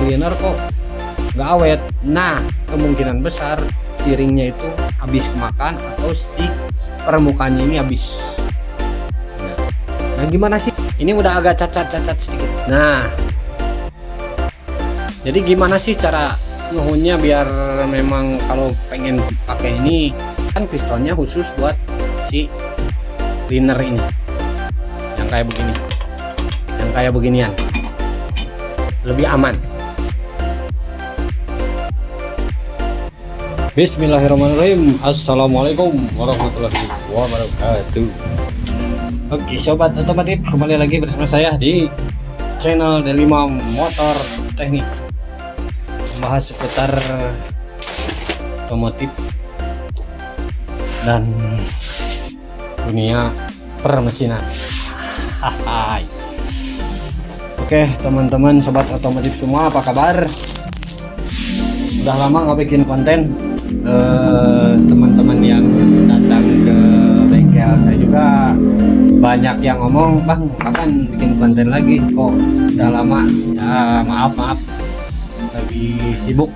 liner kok nggak awet. Nah, kemungkinan besar si ringnya itu habis kemakan atau si permukaannya ini habis. Nah, gimana sih? Ini udah agak cacat sedikit. Nah, jadi gimana sih cara nuhunnya biar memang kalau pengen pakai ini kan pistonnya khusus buat si liner ini yang kayak begini, yang kayak beginian lebih aman. Bismillahirrahmanirrahim. Assalamualaikum warahmatullahi wabarakatuh. Oke sobat otomotif, kembali lagi bersama saya di channel Delima Motor Teknik, membahas seputar otomotif dan dunia permesinan. Hai. Oke teman-teman sobat otomotif semua, apa kabar? Udah lama nggak bikin konten. Teman-teman yang datang ke bengkel saya juga banyak yang ngomong, bang kapan bikin konten lagi, kok udah lama ya. Maaf lagi sibuk,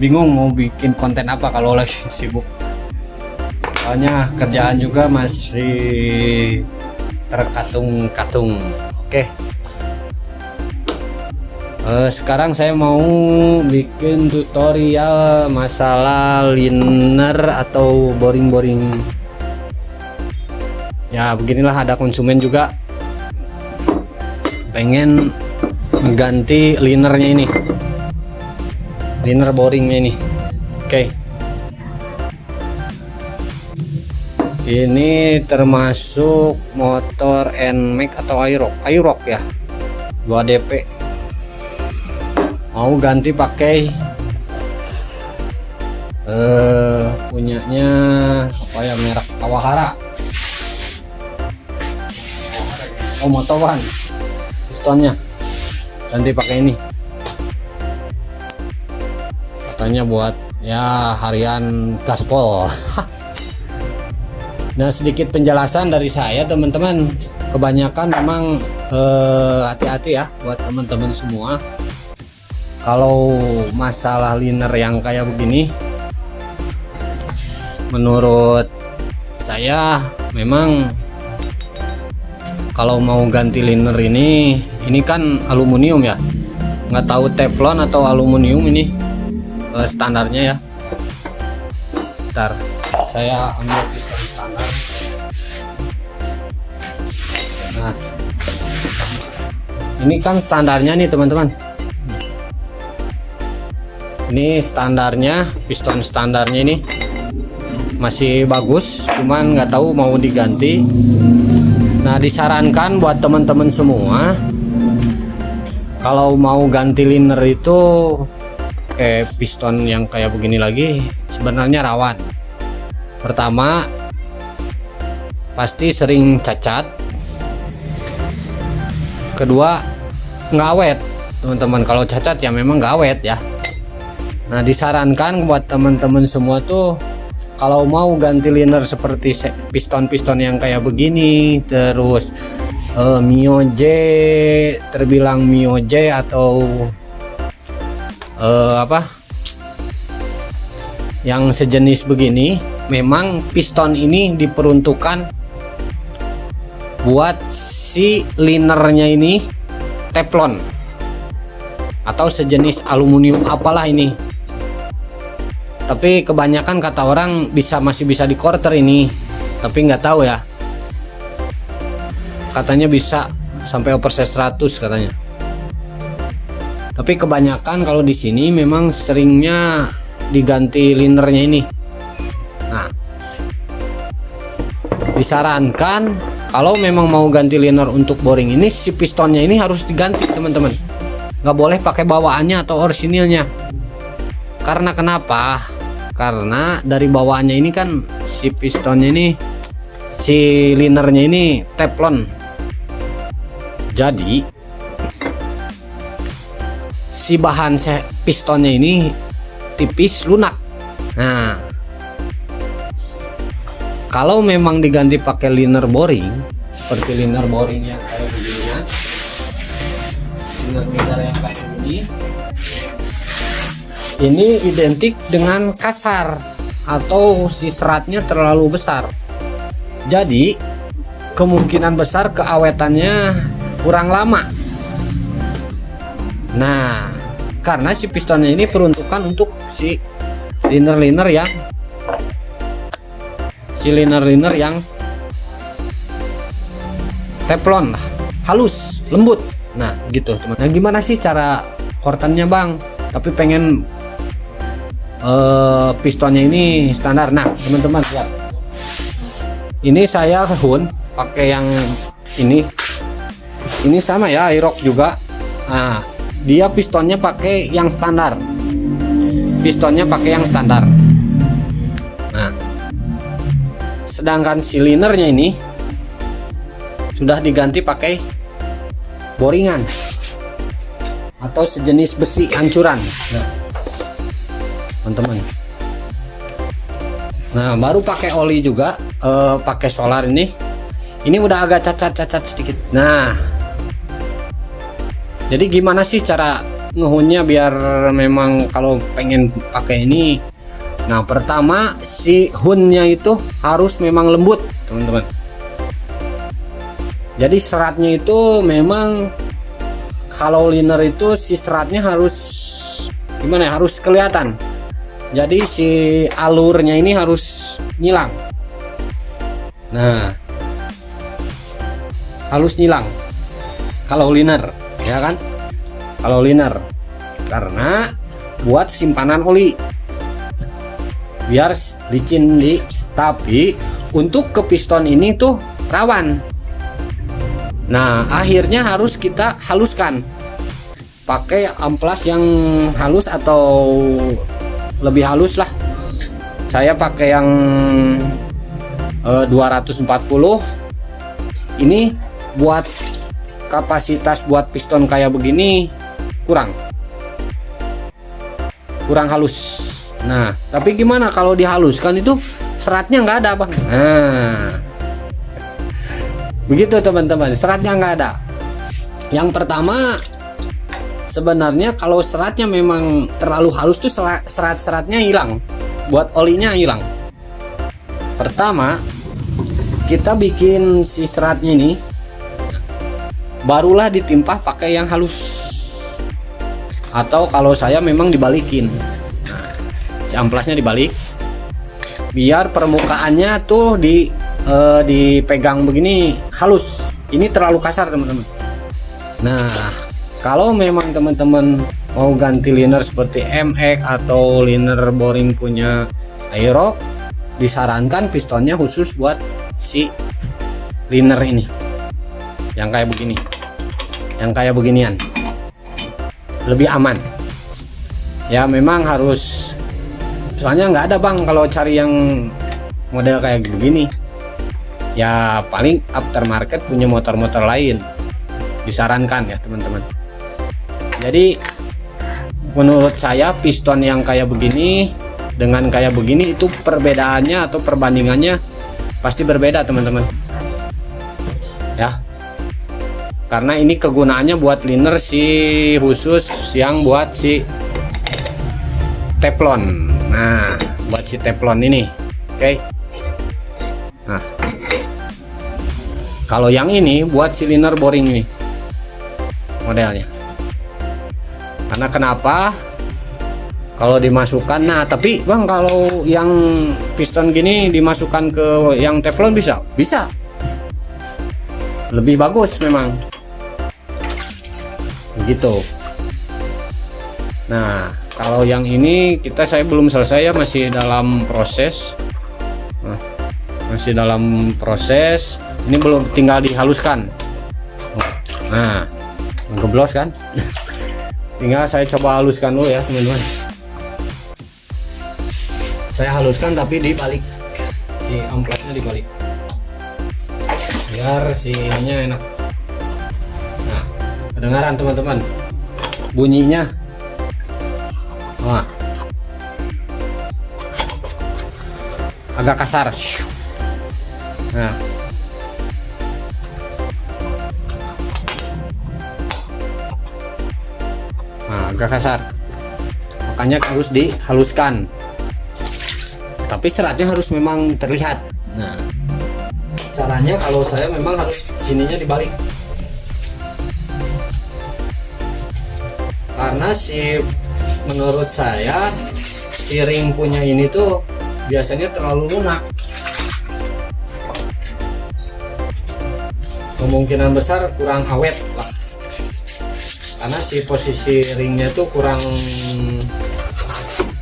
bingung mau bikin konten apa kalau lagi sibuk, soalnya kerjaan juga masih terkatung-katung. Oke. Sekarang saya mau bikin tutorial masalah liner atau boring-boring. Ya beginilah, ada konsumen juga pengen mengganti linernya ini, liner boringnya ini. Oke. Ini termasuk motor NMAX atau Aerox ya, 2DP. Mau ganti pakai punyanya apa ya, merek Kawahara. Oh, Moto1 pistonnya ganti pakai ini, katanya buat ya harian gaspol. Nah, sedikit penjelasan dari saya teman-teman, kebanyakan memang hati-hati ya buat teman-teman semua. Kalau masalah liner yang kayak begini, menurut saya memang kalau mau ganti liner ini kan aluminium ya, nggak tahu teflon atau aluminium ini standarnya ya. Bentar, saya ambil piston standar. Nah, ini kan standarnya nih teman-teman. Ini standarnya, piston standarnya ini masih bagus, cuman nggak tahu mau diganti. Nah, disarankan buat teman-teman semua kalau mau ganti liner itu kayak piston yang kayak begini lagi sebenarnya rawan. Pertama, pasti sering cacat. Kedua, nggak awet teman-teman. Kalau cacat ya memang nggak awet ya. Nah, disarankan buat teman-teman semua tuh kalau mau ganti liner seperti piston-piston yang kayak begini, terus Mio J, terbilang Mio J atau apa yang sejenis begini, memang piston ini diperuntukkan buat si linernya ini teflon atau sejenis aluminium apalah ini. Tapi kebanyakan kata orang masih bisa di quarter ini, tapi nggak tahu ya, katanya bisa sampai oversize 100 katanya. Tapi kebanyakan kalau di sini memang seringnya diganti linernya ini. Nah, disarankan kalau memang mau ganti liner untuk boring ini, si pistonnya ini harus diganti teman-teman, nggak boleh pakai bawaannya atau orisinilnya. Karena kenapa? Karena dari bawaannya ini kan si pistonnya ini, si linernya ini teflon. Jadi si bahan pistonnya ini tipis, lunak. Nah, kalau memang diganti pakai liner boring seperti liner boring yang kayak begini, liner yang kayak ini identik dengan kasar atau si seratnya terlalu besar. Jadi kemungkinan besar keawetannya kurang lama. Nah, karena si pistonnya ini peruntukan untuk si liner yang teflon lah, halus, lembut. Nah, gitu teman. Nah, gimana sih cara kortennya, Bang? Tapi pengen pistonnya ini standar. Nah, teman-teman lihat. Ini saya Hun pakai yang ini. Ini sama ya, Aerox juga. Nah, dia pistonnya pakai yang standar. Nah, sedangkan silinernya ini sudah diganti pakai boringan atau sejenis besi ancuran. Nah, teman-teman. Nah, baru pakai oli juga, pakai solar ini. Ini udah agak cacat-cacat sedikit. Nah, jadi gimana sih cara ngehunnya biar memang kalau pengen pakai ini? Nah, pertama si hunnya itu harus memang lembut, teman-teman. Jadi seratnya itu memang kalau liner itu si seratnya harus gimana ya? Harus kelihatan. Jadi si alurnya ini harus nyilang. Nah, halus nyilang kalau liner, ya kan? Kalau liner karena buat simpanan oli biar licin tapi untuk ke piston ini tuh rawan. Nah, akhirnya harus kita haluskan pakai amplas yang halus atau lebih halus lah. Saya pakai yang 240. Ini buat kapasitas buat piston kayak begini kurang halus. Nah, tapi gimana kalau dihaluskan itu seratnya nggak ada, Bang. Nah, begitu teman-teman, seratnya nggak ada. Yang pertama, sebenarnya kalau seratnya memang terlalu halus tuh serat-seratnya hilang, buat olinya hilang. Pertama, kita bikin si seratnya ini, barulah ditimpa pakai yang halus. Atau kalau saya memang dibalikin. Nah, si amplasnya dibalik, biar permukaannya tuh dipegang begini halus. Ini terlalu kasar, teman-teman. Nah, kalau memang teman-teman mau ganti liner seperti MX atau liner boring punya Aerox, disarankan pistonnya khusus buat si liner ini yang kayak begini, yang kayak beginian, lebih aman ya. Memang harus, soalnya nggak ada, Bang, kalau cari yang model kayak begini ya paling aftermarket punya motor-motor lain, disarankan ya teman-teman. Jadi menurut saya piston yang kayak begini dengan kayak begini itu perbedaannya atau perbandingannya pasti berbeda, teman-teman ya, karena ini kegunaannya buat liner si khusus yang buat si teflon. Nah, buat si teflon ini, oke. Nah, kalau yang ini buat si liner boring ini modelnya. Karena kenapa? Kalau dimasukkan, nah tapi Bang, kalau yang piston gini dimasukkan ke yang teflon bisa lebih bagus memang begitu. Nah, kalau yang ini saya belum selesai ya, masih dalam proses. Nah, masih dalam proses, ini belum, tinggal dihaluskan. Nah, ngeblos kan. Tinggal saya coba haluskan dulu ya, teman-teman. Saya haluskan tapi dibalik, si amplasnya dibalik biar si ininya enak. Nah, kedengaran teman-teman bunyinya. Wah, agak kasar. Nah, agak kasar, makanya harus dihaluskan, tapi seratnya harus memang terlihat. Nah, caranya kalau saya memang harus ininya dibalik, karena menurut saya si ring punya ini tuh biasanya terlalu lunak. Kemungkinan besar kurang awet lah, karena si posisi ringnya tuh kurang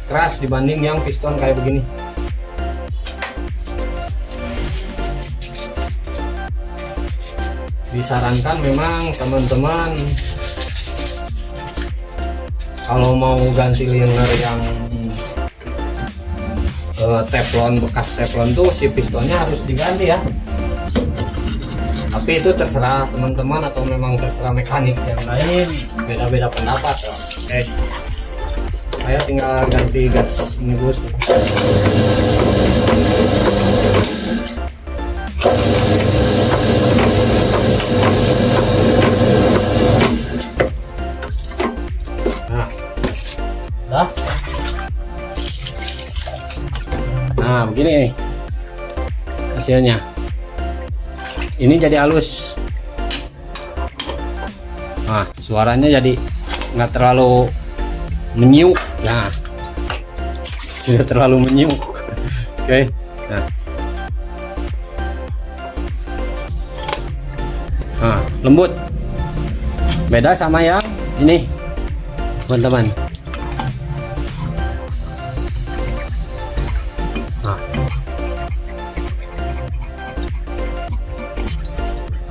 keras dibanding yang piston kayak begini. Disarankan memang teman-teman kalau mau ganti liner yang teflon, bekas teflon tuh si pistonnya harus diganti ya. Tapi itu terserah teman-teman atau memang terserah mekanik yang lain, beda-beda pendapat ya. Oke, saya tinggal ganti gas ini bos. Nah begini nih hasilnya, ini jadi halus. Nah suaranya jadi nggak terlalu menyiuk. Nah tidak terlalu menyiuk. Oke. Nah lembut, beda sama yang ini teman-teman.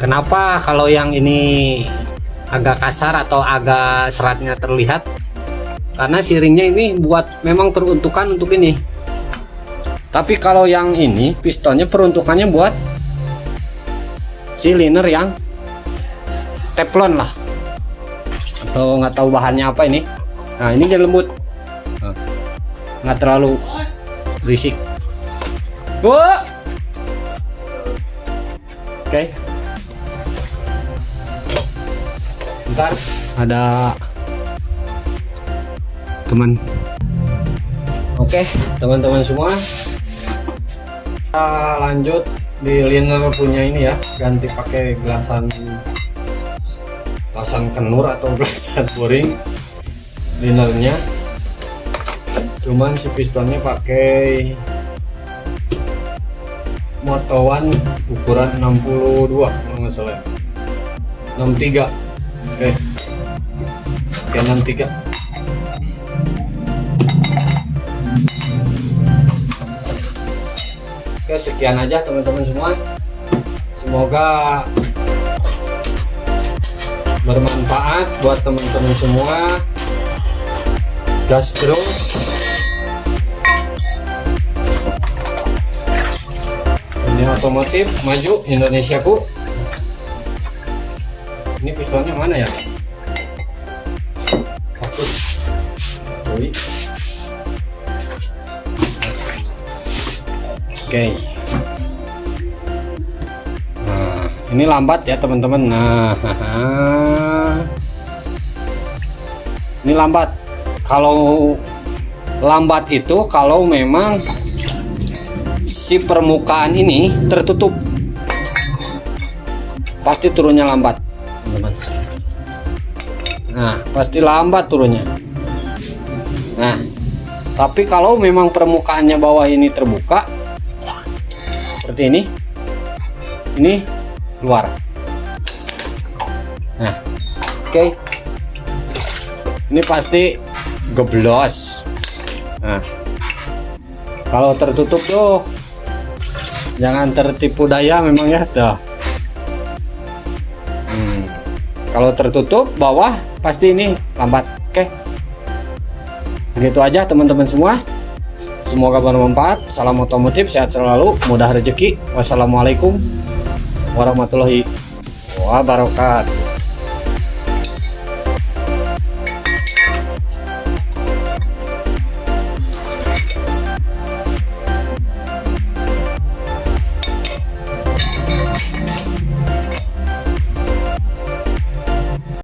Kenapa kalau yang ini agak kasar atau agak seratnya terlihat? Karena siringnya ini memang peruntukan untuk ini. Tapi kalau yang ini pistonnya peruntukannya buat si liner yang teflon lah, atau nggak tahu bahannya apa ini. Nah ini jadi lembut, nggak terlalu berisik. Oke. Ntar ada teman. Oke teman-teman semua, kita lanjut di liner punya ini ya, ganti pakai gelasan kenur atau gelasan boring linernya. Cuman si pistonnya pakai motowan ukuran 62 kalau nggak salah, 63. Oke, 63. Oke, sekian aja teman-teman semua. Semoga bermanfaat buat teman-teman semua. Gas terus. Ini otomotif maju Indonesiaku. Ini pistonnya mana ya? Oke. Nah, ini lambat ya teman-teman. Nah, ini lambat. Kalau lambat itu kalau memang si permukaan ini tertutup, pasti turunnya lambat. Teman-teman. Nah pasti lambat turunnya. Nah tapi kalau memang permukaannya bawah ini terbuka seperti ini keluar. Nah oke. Ini pasti geblos. Nah kalau tertutup tuh jangan tertipu daya memang ya tuh. Kalau tertutup bawah pasti ini lambat. Oke. Begitu aja teman-teman semua. Semoga bermanfaat. Salam otomotif, sehat selalu, mudah rezeki. Wassalamualaikum warahmatullahi wabarakatuh.